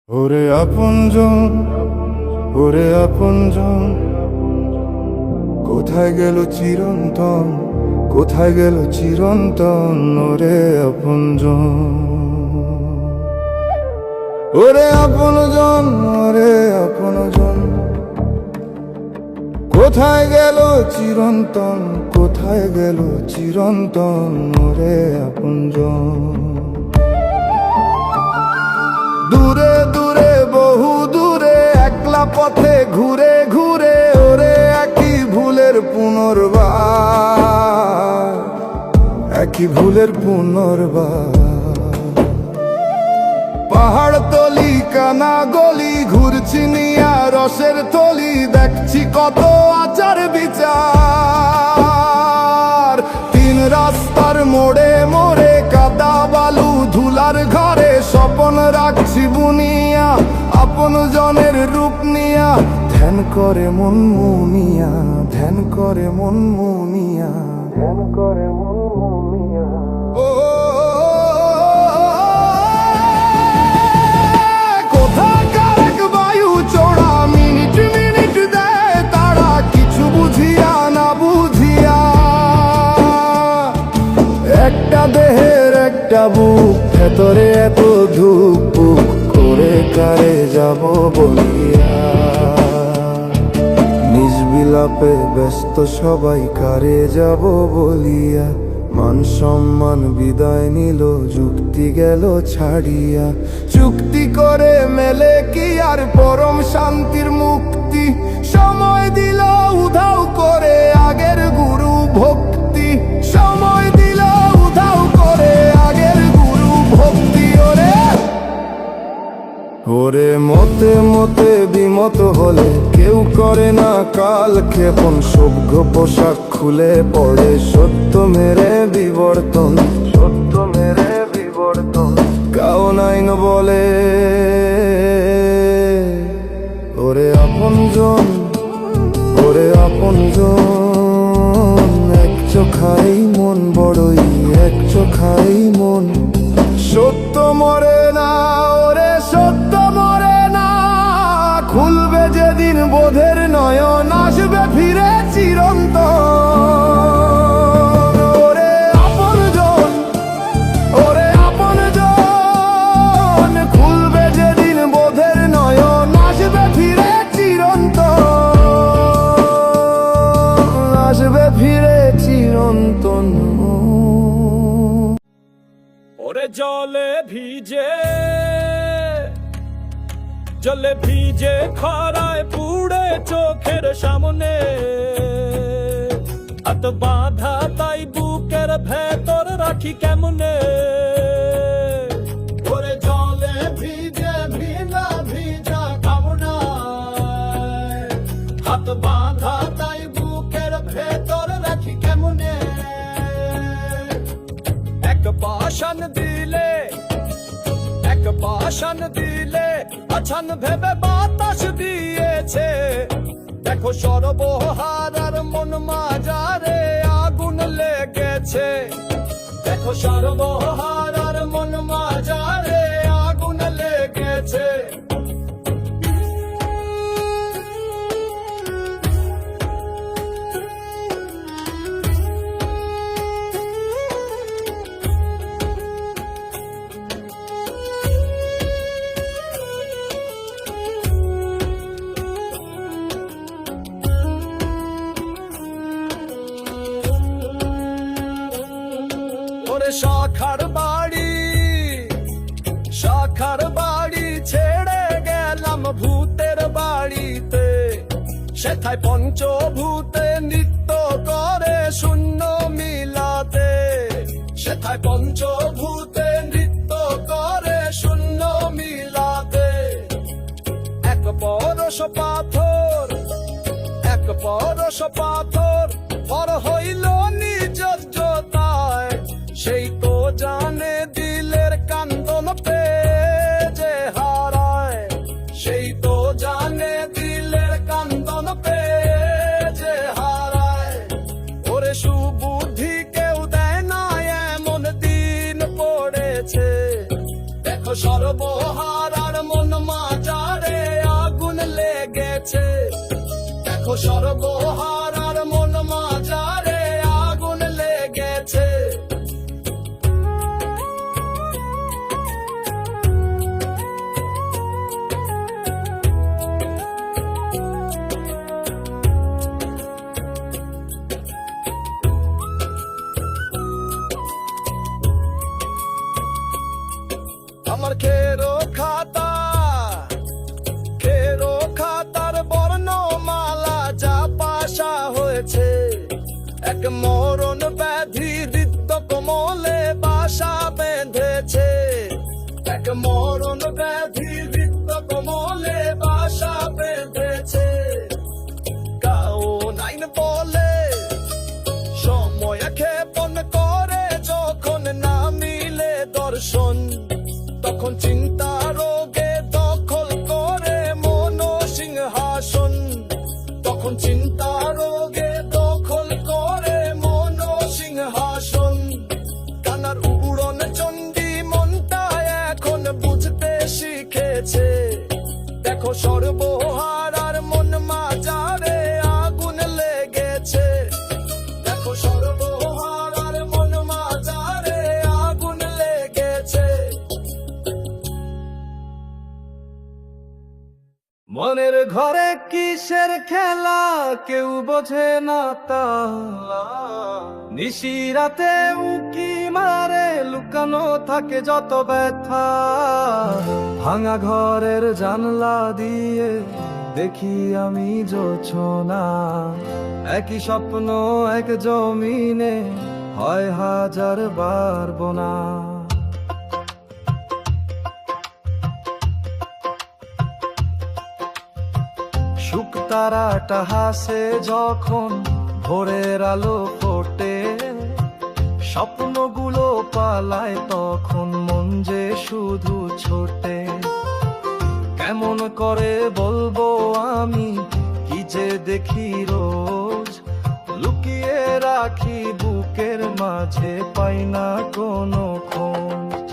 ওরে আপনজন, ওরে আপনজন, কোথায় গেল চিরন্তন, কোথায় গেল চিরন্তন? ওরে আপনজন, ওরে আপনজন, ওরে আপনজন, কোথায় গেল চিরন্তন, কোথায় গেল চিরন্তন? ওরে আপনজন, দূরে দূরে বহু দূরে একলা পথে ঘুরে ঘুরে ওরে একই ভুলের পুনর্বার, একই ভুলের পুনর্বার। পাহাড় তলি কানা গলি ঘুরছি নিয়া রসের থলি, দেখছি কত আচার বিচার। তিন রাস্তার মোড়ে মোড়ে কাদা বালু ধুলার ঘরে স্বপন রাখছি বুনিয়া, আপন জনের রূপ নিয়া। ধ্যান করে মন মুনিয়া, ধ্যান করে মন মুনিয়া, ধ্যান করে মন মুনিয়া। ও কোথাকার এক বায়ু চোড়া, মিনিট মিনিট দেয় তারা, কিছু বুঝিয়া না বুঝিয়া। একটা দেহের একটা বুক, ভেতরে এত ধূপ করে কারে যাব বলিয়া। নিজ বিলাপে ব্যস্ত সবাই, কারে যাব বলিয়া। মান সম্মান বিদায় নিল, যুক্তি গেল ছাড়িয়া। চুক্তি করে মেলে কি আর পরম শান্তির মুক্তি? সময় দিল উধাও করে আগের গুরু ভক্তি, সময় দিল উধাও করে আগের গুরু ভক্তি। ওরে ওরে মতে মতে বিমত হলে কেউ করে না কাল ক্ষেপণ। সভ্য পোশাক খুলে পড়ে সত্য মেরে বিবর্তন, সত্য মেরে বিবর্তন। কাউনাইন বলে ওরে আপনজন, ওরে আপনজন, এক চোখাই মন বড়ই, এক চোখাই মন। সত্য মরে না, ওরে সত্য মরে না, খুলবে যেদিন বোধের নয়ন, আসবে ফিরে চিরন্তন। ওরে আপনজন, ওরে আপনজন, খুলবে যেদিন বোধের নয়ন, আসবে ফিরে চিরন্তন, আসবে ফিরে চিরন্তন। ওরে জলে ভিজে, জলে ভিজে খরায় পুড়ে চোখের সামনে, হাত বাঁধা তাই বুকের ভেতর রাখি কেমনে। ওরে জলে ভিজে ভিজা ভিজা কামনায়, হাত বাঁধা তাই বুকের ভেতর রাখি কেমনে। এক পাশান দিলে, এক পাশান দিলে আছান ভেবে বাতাস দিয়েছে। দেখো সর্বহারার মন মাজারে আগুন লেগেছে, দেখো সর্বহারার মন মাজারে আগুন লেগেছে। শাখার বাড়ি, শাখার বাড়ি ছেড়ে গেলাম ভূতের বাড়িতে। সেথায় পঞ্চভূতে নৃত্য করে শূন্য মিলাতে, সেথায় পঞ্চভূতে নৃত্য করে শূন্য মিলাতে। এক পরশ পাথর, এক পরশ পাথর পর হইল নিজতায়। সেই তো জানে দিলের কান্দন পে যে হারায়, সেই তো জানে দিলের কান্দন পে যে হারায়। ওরে সুবুদ্ধি কেউ দেয় না এমন দিন পড়েছে, দেখো সর্বহারার মন মা সর্বহারার মন মাজারে আগুন লেগেছে। আমার খেরো খাতার বর্ণমালা যা পাশা হয়েছে, এক মরণ ব্যাধি দীপ্ত কোমলে বাসা বেঁধেছে, এক মরণ ব্যাধি দীপ্ত কোমলে বাসা বেঁধেছে। গাও নাইন বলে সময় ক্ষেপণ করে, যখন না মিলে দর্শন তখন চিন্তা রোগে দখল করে মন সিংহাসন, তখন চিন্তা রোগে দখল করে মন সিংহাসন। কানার উড়ন চণ্ডী মনটা এখন বুঝতে শিখেছে, দেখো সর্বহারার মন মাজারে আগুন লেগেছে, দেখো সর্বহারার মন মাজারে আগুন লেগেছে। মনের ঘরে কিসের খেলা কেউ বোঝে না তা, নিশিরাতে উকি মারে লুকানো থাকে যত ব্যথা। ভাঙা ঘরের জানলা দিয়ে দেখি আমি জোছনা, একই স্বপ্ন এক জমিনে হয় হাজার বার বোনা। শুকতারাটা হাসে যখন ভোরের আলো ফোটে, স্বপ্নগুলো পালায় তখন মন যে শুধু ছোটে। কেমন করে বলবো আমি কি যে দেখি রোজ, লুকিয়ে রাখি বুকের মাঝে পাই না কোনো খোঁজ।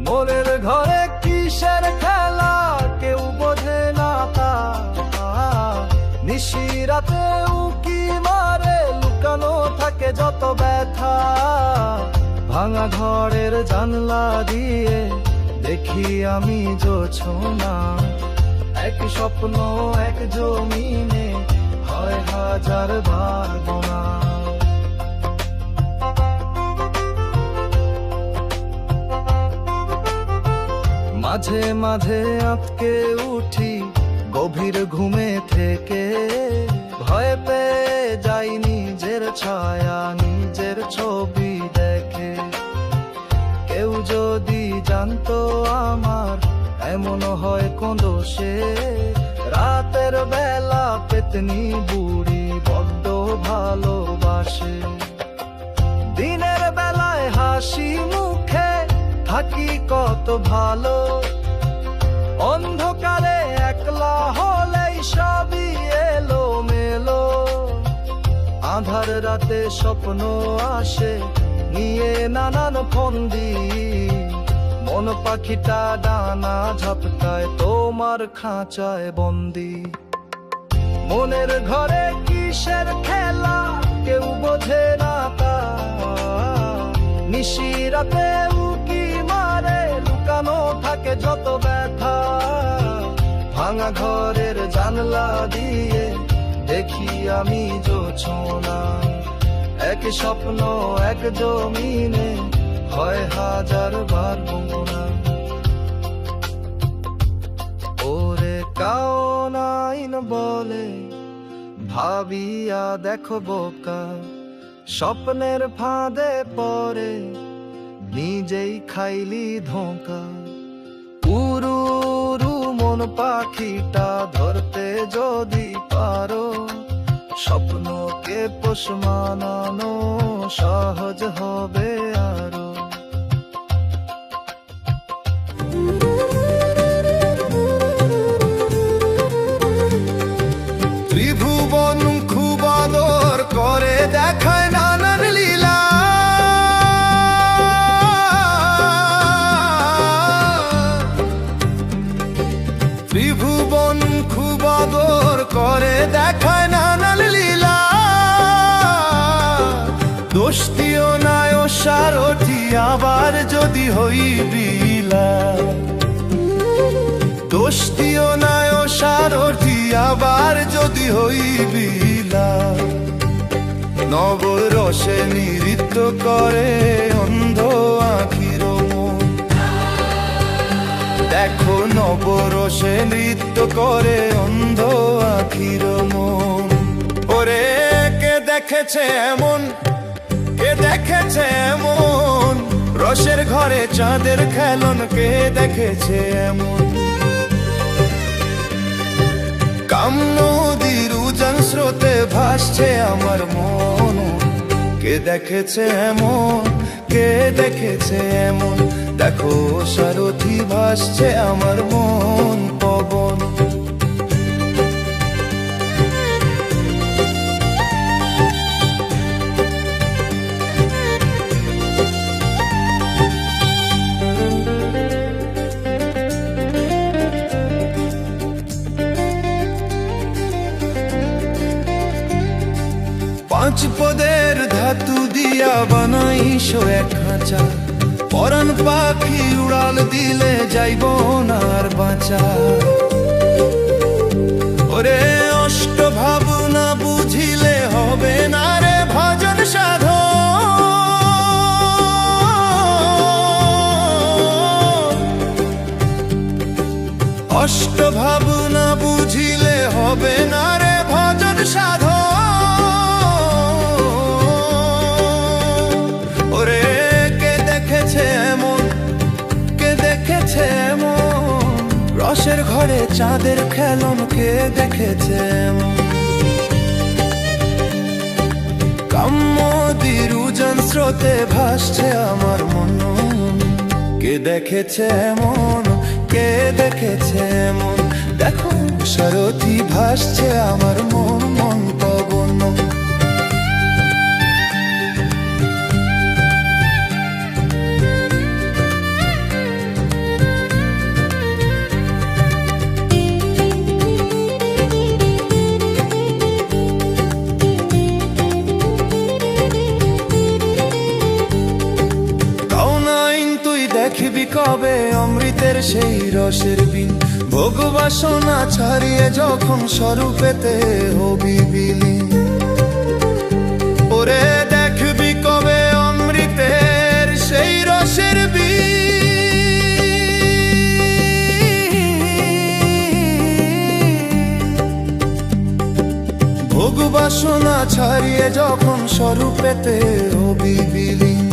মনের ঘরে কিসের খেলা কেউ বোঝে না তা, নিশিরাতে উকি মারে লুকানো থাকে যত ব্যথা। ভাঙা ঘরের জানলা দিয়ে দেখি আমি জোছনা, এক স্বপ্ন এক জমিনে হয় হাজার বার বোনা। মাঝে মাঝে আঁতকে উঠি গভীর ঘুমে থেকে, ভয় পেয়ে যাই নিজের ছায়া নিজের ছবি দেখে। কেউ যদি জানতো আমার এমন হয় কোন দোষে, রাতের বেলা পেতনি বুড়ি বড্ড ভালোবাসে। দিনের বেলায় হাসি মুখে থাকি কত ভালো, অন্ধকারে একলা হলেই সবই এলো মেলো। আধার রাতে স্বপ্ন আসে নিয়ে নানান ফন্দি, মন পাখিটা ডানা ঝাপটায় তোমার খাঁচায় বন্দি। মনের ঘরে কিসের খেলা কেউ বোঝে না তা, নিশিরাতে উকি মারে লুকানো থাকে যত ব্যথা। ভাঙা ঘরের জানলা দিয়ে দেখি আমি জোছনা, এক স্বপ্ন এক জমিনে হয় হাজার বার বোনা। ওরে কাওনাইন বলে ভাবিয়া দেখো বোকা, স্বপ্নের ফাঁদে পড়ে নিজেই খাইলি ধোঁকা। উরু মন পাখিটা ধরতে যদি পারো, স্বপ্নকে পোষ মানানো সহজ হবে আরো। ত্রিভুবন খুব আদর করে দেখায় নানান লীলা, ত্রিভুবন খুব আদর করে, দেখায় নানান লীলা। দোষটিও নাই ও সারথি, আবার যদি হই বিলা। দোষটিও নাই ও সারথি, আবার যদি হই বিলা। নবরসে নৃত্য করে অন্ধ আখির মন। দেখো নবরসে নৃত্য করে অন্ধ আখির মন। ওরে কে দেখেছে এমন, কে দেখেছে এমন, রসের ঘরে চাঁদের খেলন কে দেখেছে এমন। কাম নদীর উজান স্রোতে ভাসছে আমার মন। কে দেখেছে এমন, কে দেখেছে এমন, দেখো সারথি ভাসছে আমার মন পবন। পাঁচ পদের ধাতু দিয়া বানাইছো এক খাঁচা, পরাণ পাখি উড়াল দিলে যাইব না আর বাঁচা। ওরে অষ্ট ভাবনা বুঝিলে হবে না রে ভজন সাধন। অষ্ট ভাবনা বুঝিলে হবে না রে ভজন সাধন। রসের ঘরে চাঁদের খেলন কে দেখেছে এমন। কাম্যদীর উজান স্রোতে ভাসছে আমার মন। কে দেখেছে এমন, কে দেখেছে এমন, দেখো সারথি ভাসছে আমার মন মন পবন। দেখবি কবে অমৃতের সেই রসের বিন, ভোগ বাসনা ছাড়িয়ে যখন স্বরূপেতে হবি বিলীন। ওরে দেখবি কবে অমৃতের সেই রসের বিন। ভোগ বাসনা ছাড়িয়ে যখন স্বরূপেতে হবি বিলীন।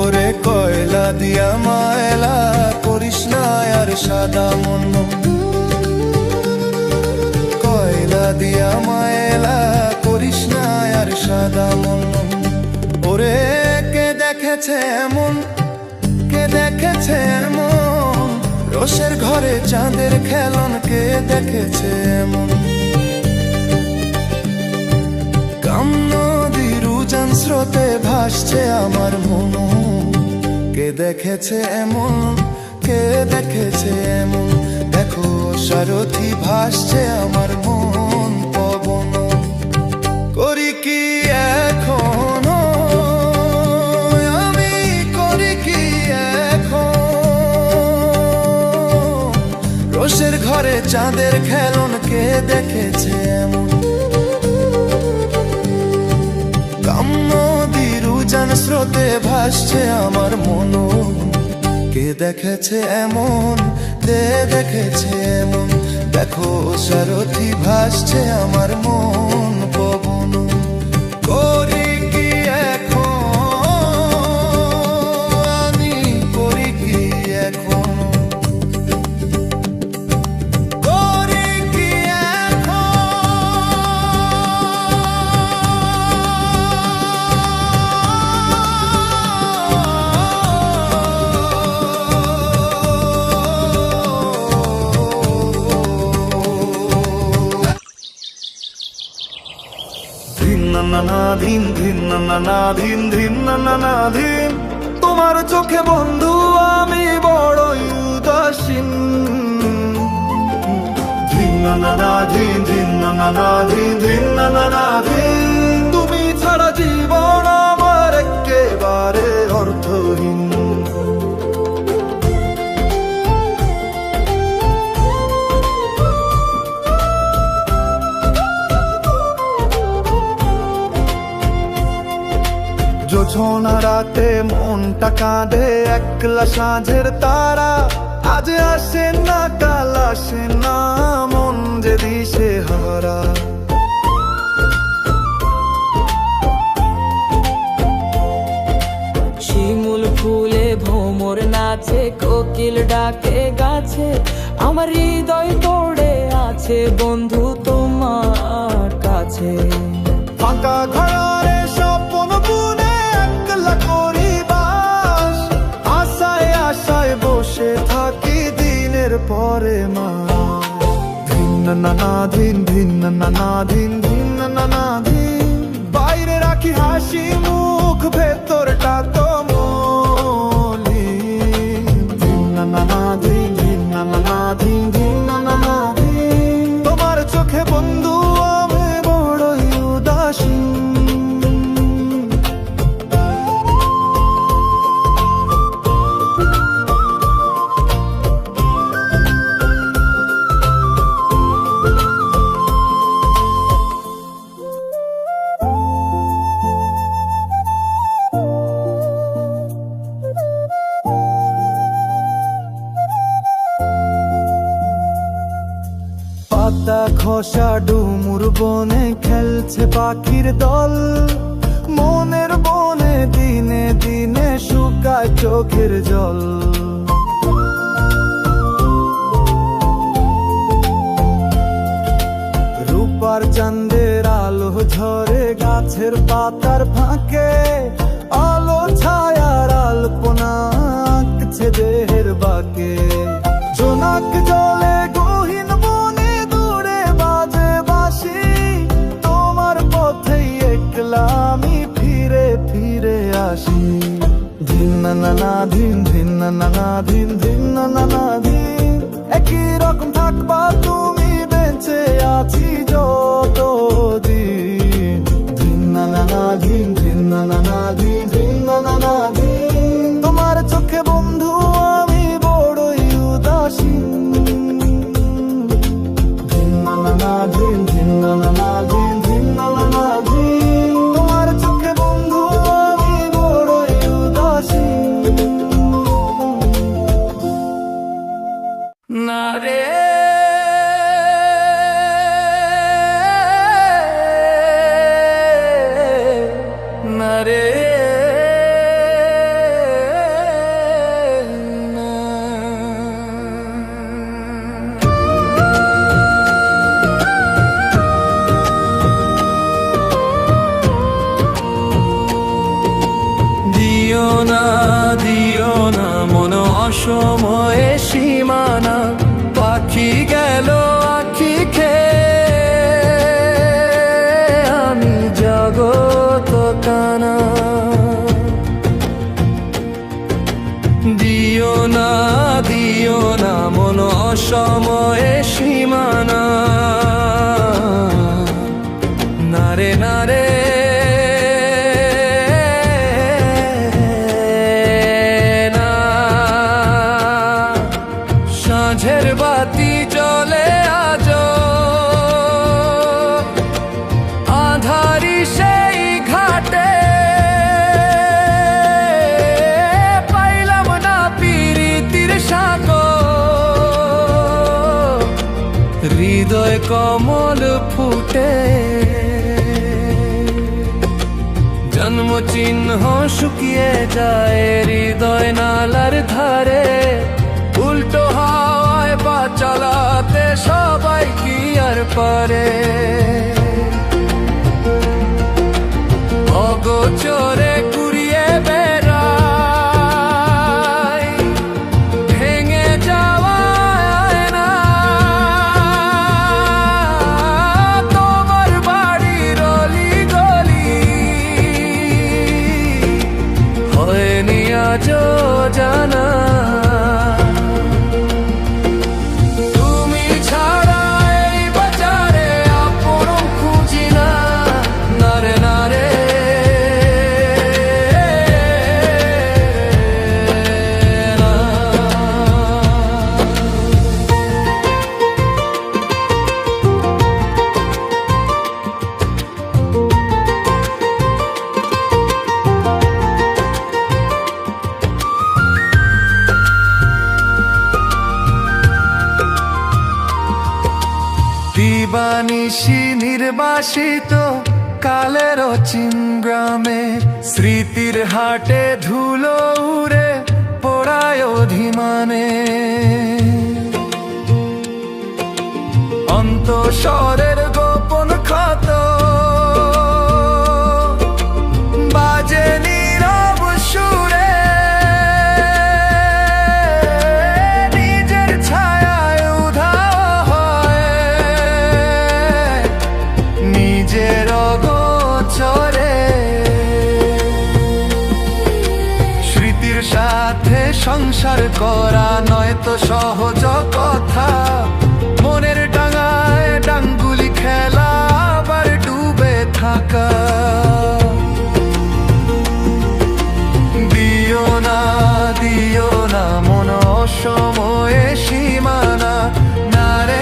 ওরে কয়লা দিয়া মায়লা করিস না আর সাদা মন। কয়লা দিয়া মায়লা করিস না আর সাদা মন। ওরে কে দেখেছে এমন, কে দেখেছে এমন, রসের ঘরে চাঁদের খেলন কে দেখেছে এমন। কাম নদীর উজান স্রোতে ভাসছে আমার মন। কে দেখেছে এমন, কে দেখেছে এমন, দেখো সারথি ভাসছে আমার মন পবন। করি কি এখন আমি, করি কি এখন, রসের ঘরে চাঁদের খেলন কে দেখেছে এমন। নদীর উজান স্রোতে ভাসছে আমার মন। কে দেখেছে এমন, কে দেখেছে এমন, দেখো সারথি ভাসছে আমার মন পবন। করি কি এখন আমি, করি কি এখন, করি কি এখন। ধিন ধিন ধিন ধিন ধিন, তোমার চোখে বন্ধু আমি বড়ই উদাসীন। না না না ধিন ধিন না না না ধিন ধিন না না না ধিন। তুমি ছাড়া জীবন আমার একেবারে অর্থহীন। জোছনা রাতে মনটা কাঁদে, একলা সাঁঝের তারা আজ আসে না কাল আসে না, মন যে দিশে হারা। শিমুল ফুলে ভ্রমর নাচে, কোকিল ডাকে গাছে, আমার হৃদয় পড়ে আছে বন্ধু তোমার কাছে। ফাঁকা ঘরে স্বপ্ন বুনে একলা করি বাস, আশায় আশায় বসে থাকি দিনের পরে মাস। ধিন না না ধিন ধিন না না ধিন ধিন না না ধিন। বাইরে রাখি হাসি মুখ, ভেতরটা তো মলিন। ধিন না না ধিন ধিন না না ধিন ধিন না না ধিন। তোমার চোখে বন্ধু আমি বড়ই উদাসীন। পাতা খসা ডুমুর বনে খেলছে পাখির দল, মনের বনে দিনে দিনে শুকায় চোখের জল। রূপার চাঁদের আলো ঝরে গাছের পাতার ফাঁকে, আলো ছায়ার আলপনা আঁকছে দেহের বাঁকে। জোনাক জলে গহীন বনে দূরে বাজে বাঁশি, তোমার পথেই একলা আমি ফিরে ফিরে আসি। ধিন না না ধিন ধিন না না ধিন ধিন না না ধিন। একই রকম থাকবা তুমি বেঁচে আছি যতদিন। ধিন না না ধিন ধিন না না ধিন ধিন না না ধিন। তোমার চোখে বন্ধু আমি বড়ই উদাসীন। ধিন না না ধিন ধিন না না ধিন ধিন না না ধিন। তোমার চোখে বন্ধু আমি বড়ই উদাসীন। না রে না রে না। দিও না মন অসময়ে সীমানা, পাখি গেল আখি খেয়ে আমি জগত কানা। দিও না মন অসময়ে সীমানা, নারে নারে সাঁঝের বাতি জ্বলে আজ, আধারি সেই ঘাটে পাইলাম না প্রীতির সাগর, হৃদয় কমল ফুটে। জন্ম চিহ্ন শুকিয়ে যায় হৃদয় নালার ধারে, উল্টো হাওয়ায় পা চালাতে সবাই কি আর পারে। অগোচরে ঘুরিয়ে বেড়ায় ভেঙে যাওয়া না, তোমার বাড়ির অলি গলি হয়নি আজও জানা। তুমি ছাড়া এই দিবানিশি নির্বাসিত কালের চিংগ্রামে স্মৃতির হাটে ধুলো উড়ে পোড়ায় অধিমানে অন্তঃসরের গোপন ক্ষত বাজে নীরব সুরে নিজের ছায়ায় উধাও হয় নিজের অগোচরে স্মৃতির সাথে সংসার করা নয় তো সহজ কথা মনের ডাঙায় ডাঙ্গুলি খেলা আবার ডুবে থাকা দিও না মন অসময়ে সীমানা না রে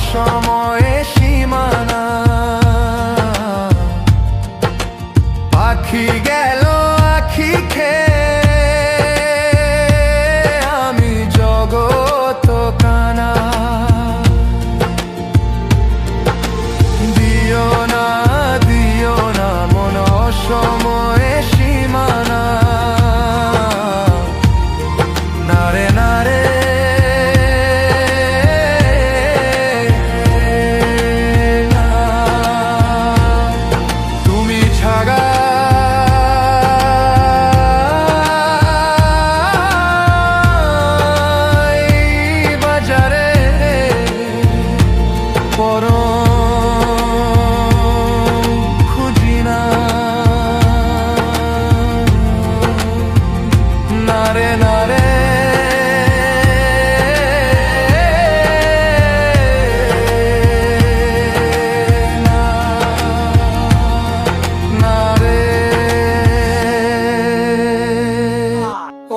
সময়ে সীমানা পাখি গেল আখি খেয়ে আমি জগত কানা দিও না মন সময়ে সীমানা নারে নারে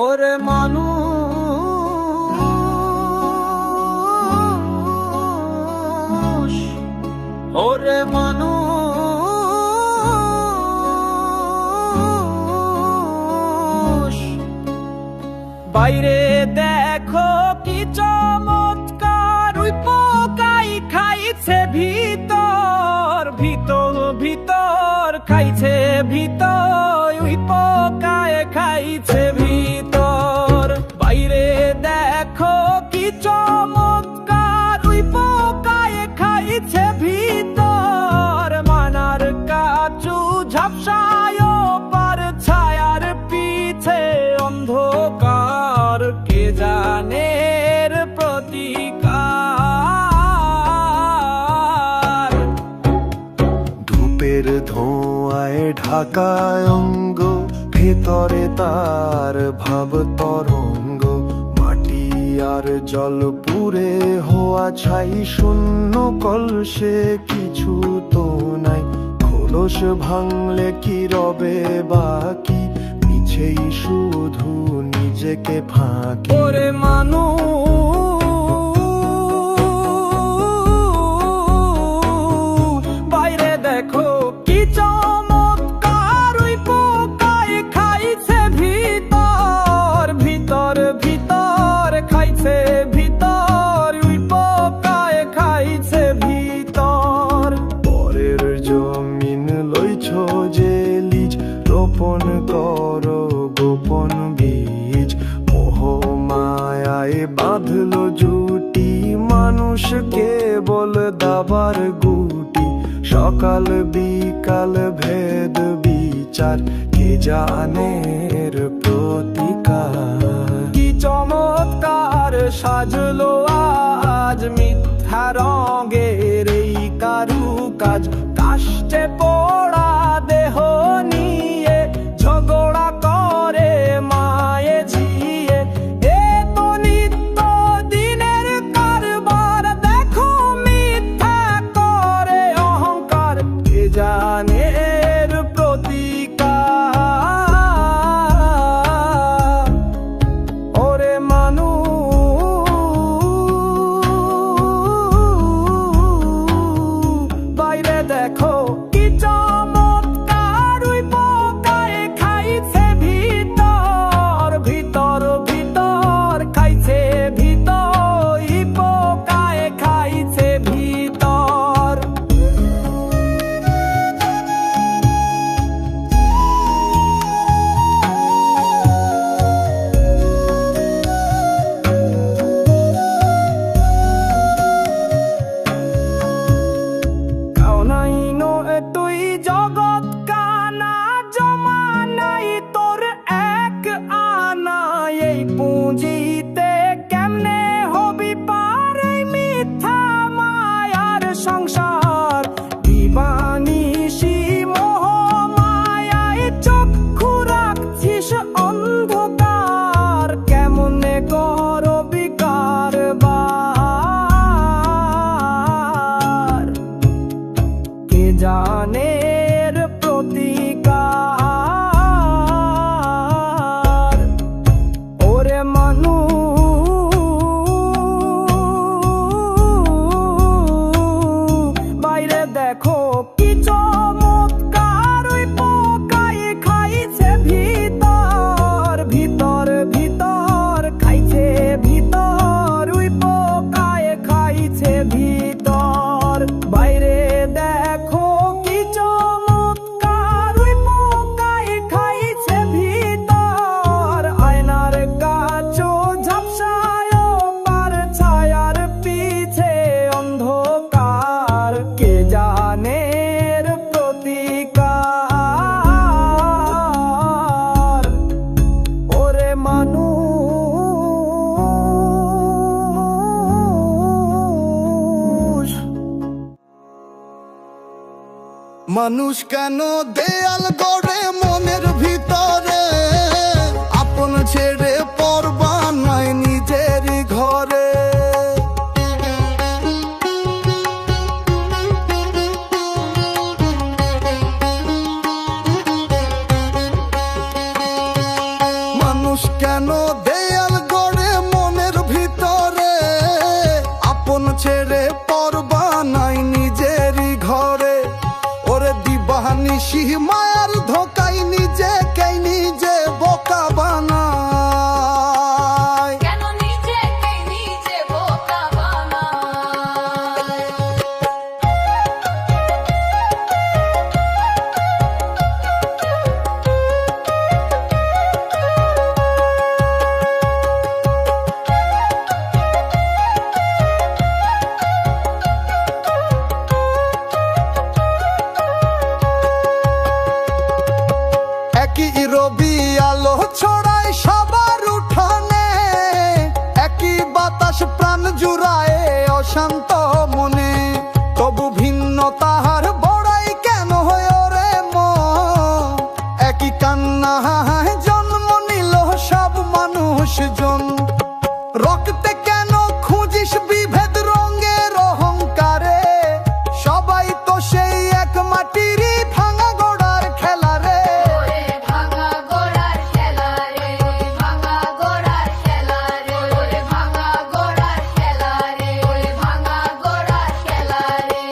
ওরে মানুষ ওরে মানুষ বাইরে দেখো কি চমৎকার ওই পোকাই খাইছে ভিতর ভিতর খাইছে ভিতর ওই পোকায় খাইছে ভিতর বাইরে দেখো কি চমৎকার ওই পোকায় খাইছে ভিতর মানার কাচু ঝাপসায় পার ছায়ার পিছে অন্ধকার কে জানের প্রতিকার ধূপের ধোঁয়ায় ঢাকায় অঙ্গ ভেতরে তার ভাব তরঙ্গ মাটি আর জল পুরে হওয়া ছাই শূন্য কলসে কিছু তো নাই খোলস ভাঙলে কি রবে বাকি মিছেই শুধু নিজেকে ফাঁকি ওরে মানুষ বাইরে দেখো কি চমৎকার ওই পোকায় খাইছে ভিতর ভিতর খাইছে ভিতর ওই পোকায় খাইছে ভিতর পরের জমিন লইছ যে লিজ রোপণ করো গোপন বীজ মোহ মায়ায় বাঁধলো জুটি মানুষ কেবল দাবার গুটি সকাল বিকাল ভেদ বিচার কে জানের প্রতিকার কি চমৎকার সাজলো আজ মিথ্যা রঙের এই কারুকাজ কাষ্টে পোড়া দেহ নিয়ে ঝগড়া করে মায়ে ঝিয়ে এ তো নিত্য দিনের কারবার দেখো মিথ্যা করে অহংকার কে জানের প্রতিকার দেখো কি চমৎকার, ওই পোকায় খাইছে ভিতর ভিতর ভিতর, খাইছে ভিতর, ওই পোকায় খাইছে ভিতর। কাউনাইনো তুই জগৎ কানা, জমা নাই তোর এক আনা, এই পুঁজিতে কেমনে হবি পার, এই মিথ্যা মায়ার সংসার। দিবানিশি মোহ মায়ায় চক্ষু রাখছিস অন্ধকার, কেমনে করবি কারবার, কে জানের প্রতিকার। ওরে বাইরে দেখো কি চমৎকার, ওই পোকায় খাইছে ভিতর ভিতর ভিতর, খাইছে ভিতর, ওই পোকায় খাইছে ভিতর। বাইরে দেখো কি চমৎকার, ওই পোকায় খাইছে ভিতর, আয়নার কাচো ঝাপসায় পার, ছায়ার পিছে অন্ধকার, কে জানের প্রতিকার। ওরে মানুষ কেন দেয়াল গড়ে মনের ভিতরে, আপন ছেড়ে পর বানায় নিজেরই ঘরে। মানুষ কেন দেয়াল গড়ে মনের ভিতরে, আপন ছেড়ে পর বানায় নিজেরই ঘরে। ওরে দিবানিশি মায়ার ধোকাই নিজেকে নিজে বোকা বানায়, কেন নিজেকে নিজে বোকা বানায়। একই রবি আলো ছড়ায় সবার উঠানে, একই বাতাস প্রাণ জুড়ায় অশান্ত মনে। তবু ভিন্ন তাহার বড়াই কেন হয় রে মন, একই কান্না জন্ম নিল সব মানুষজন। রক্তে কেন খুঁজিস বিভেদ রঙের অহংকারে, সবাই তো সেই এক মাটিরই ভাঙা গোড়ার খেলা রে। ওরে ভাঙা গোড়ার খেলা রে, ভাঙা গোড়ার খেলা রে, ওরে ভাঙা গোড়ার খেলা রে, ওরে ভাঙা গোড়ার খেলা রে।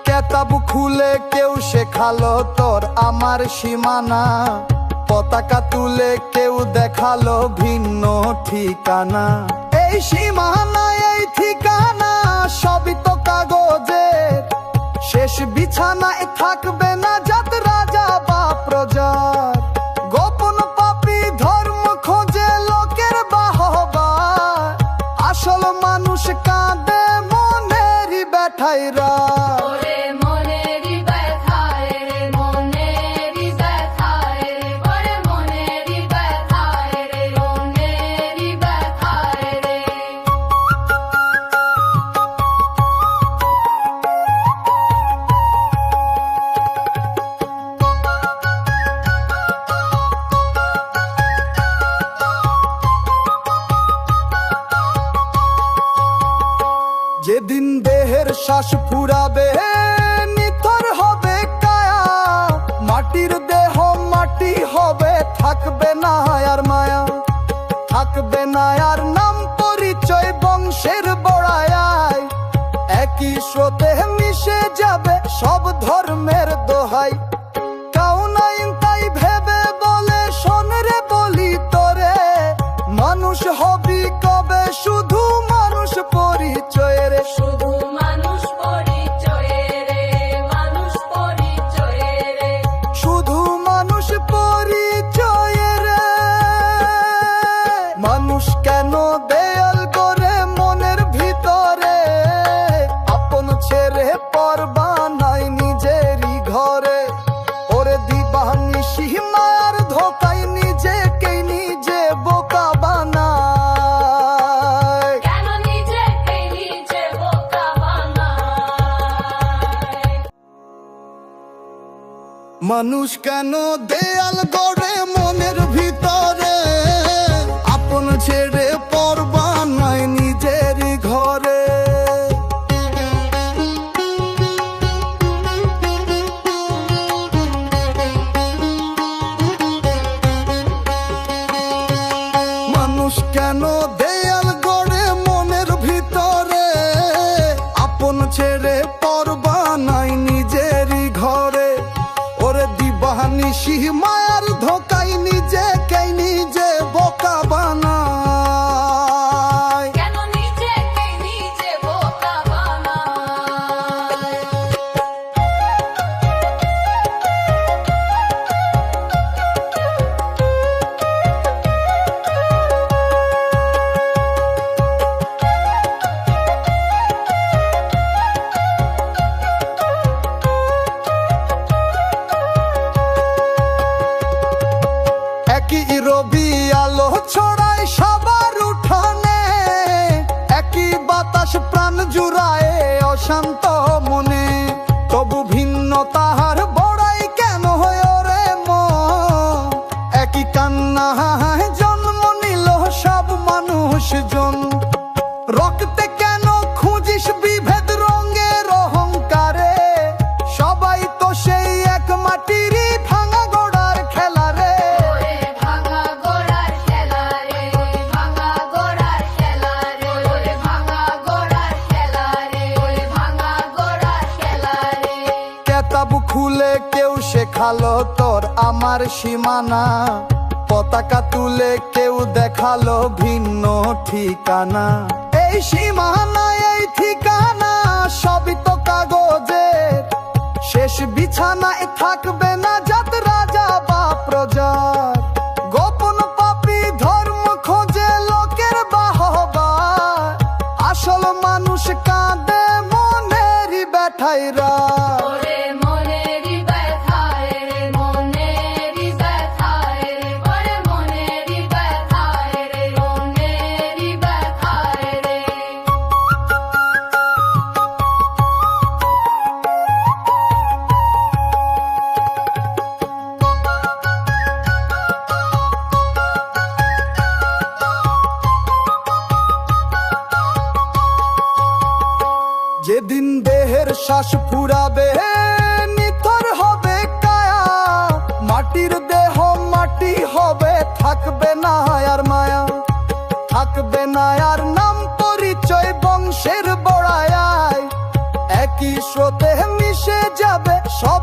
কেতাব খুলে কেউ শেখালো তোর আমার সীমানা, পতাকা তুলে কেউ দেখালো ভিন্ন ঠিকানা। এই সীমানা এই ঠিকানা সবই তো কাগজের, শেষ বিছানায় থাকবে না জাত রাজা বা প্রজার। গোপন পাপী ধর্ম খোঁজে লোকের বাহবা, আসল মানুষ কাঁদে মনেরই ব্যথাইরা। ওরে মনেরই ব্যথায় রে, মনেরই ব্যথায় রে, ওরে মনেরই ব্যথায় রে, মনেরই ব্যথায় রে। যেদিন দেহের শ্বাস ফুরাবে নিথর হবে কায়া, মাটির দেহ মাটি হবে, থাকবে না আর মায়া, থাকবে না আর নাম পরিচয় বংশের বড়ায়। এক একই স্রোতে মিশে যাবে সব ধর্মের দোহাই। কাউনাইন তাই ভেবে বলে শোন রে বলি তোরে, মানুষ হবি কবে শুধু মানুষ পরিচয়ে রে। শুধু মানুষ পরিচয়ে রে, মানুষ পরিচয়ে রে। শুধু মানুষ পরিচয়ে রে। মানুষ কেন দেয়াল করে মনের ভিতরে, আপন ছেড়ে পর বানায় নিজেরই ঘরে। ওরে দিবানিশি মায়ার ধোকায় নিজেকেই নিজে বোকা বানায়। কেন নিজেকে নিজে বোকা বানায়? মানুষ কেন দেয়াল গড়ে মনের ভিতরে, আপন ছেড়ে পর বানায় নিজেরই ঘরে। মানুষ কেন দেয়াল গড়ে মনের ভিতরে, আপন ছেড়ে পর বানায় নিজেরই ঘরে। ওরে দিবানিশি মায়ার ধোকায় নিজেকেই নিজে বোকা বানায়। কেন নিজেকে নিজে বোকা বানায়? একই রবি আলো ছড়ায় সবার উঠানে, একই বাতাস প্রাণ জুড়ায় অশান্ত মনে। তবু ভিন্ন তাহার বড়াই কেন হয় রে মন, একই কান্না জন্ম নিল সব মানুষজন। রক্তে কেন খুঁজিস বিভেদ রঙের অহংকারে, সবাই তো সেই এক মাটিরই ভাঙা গোড়ার খেলা রে। ওরে ভাঙা গোড়ার খেলা রে, ভাঙা গোড়ার খেলা রে। ওরে ভাঙা গোড়ার খেলা রে, ওরে ভাঙা গোড়ার খেলা রে। কেতাব খুলে কেউ শেখালো তোর আমার সীমানা, পতাকা তুলে কেউ দেখালো ভিন্ন ঠিকানা। এই সীমানা এই ঠিকানা সবই তো কাগজের, শেষ বিছানায় থাকবে না জাত রাজা বা প্রজার। গোপন পাপী ধর্ম খোঁজে লোকের বাহবা, আসল মানুষ কাঁদে মনেরই ব্যথাইরা। ওরে মনেরই ব্যথায় রে, মনেরই ব্যথায় রে। ওরে মনেরই ব্যথায় রে, মনেরই ব্যথায় রে। যেদিন দেহের শ্বাস ফুরাবে নিথর হবে কায়া, মাটির দেহ মাটি হবে, থাকবে না আর মায়া। থাকবে না আর নাম পরিচয় বংশের বড়ায়, একই স্রোতে মিশে যাবে সব